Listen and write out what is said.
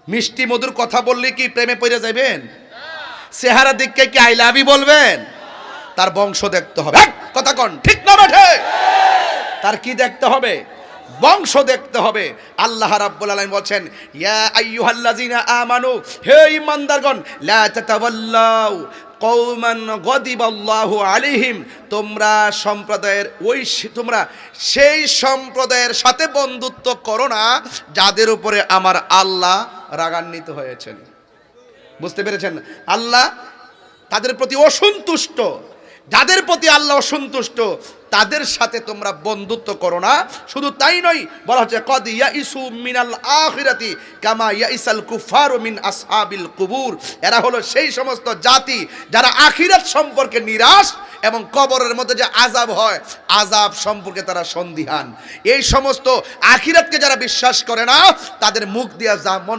মিষ্টি মধুর কথা বললে কি প্রেমে পড়ে যাবেন? চেহারা দেখে কি আই লাভ ইউ বলবেন? তার বংশ দেখতে হবে। কথা কন ঠিক না বেঠে? তার কি দেখতে হবে? বংশ দেখতে হবে। আল্লাহ রাব্বুল আলামিন বলছেন, ইয়া আইয়ুহাল্লাযিনা আমানু, হে ঈমানদারগণ, লা তাতাওয়াল্লাউ কওমান গাদিবাল্লাহু আলাইহিম, তোমরা সেই সম্প্রদায়ের সাথে বন্ধুত্ব করো না যাদের উপরে আমার আল্লাহ রাগান্বিত হয়েছেন। বুঝতে পেরেছেন? আল্লাহ তাদের প্রতি অসন্তুষ্ট। যাদের প্রতি আল্লাহ অসন্তুষ্ট তাদের সাথে তোমরা বন্ধুত্ব করো না। শুধু তাই নয়, বলা হচ্ছে কদ ইয়াইসু মিনাল আখিরাতি কামা ইয়াইসাল কুফারু মিন আসহাবিল কুবুর। এরা হলো সেই সমস্ত জাতি যারা আখিরাত সম্পর্কে নিরাশ এবং কবরের মধ্যে যে আযাব হয় আযাব সম্পর্কে তারা সন্দিহান। এই সমস্ত আখিরাতকে যারা বিশ্বাস করে না তাদের মুখ দিয়ে যা মন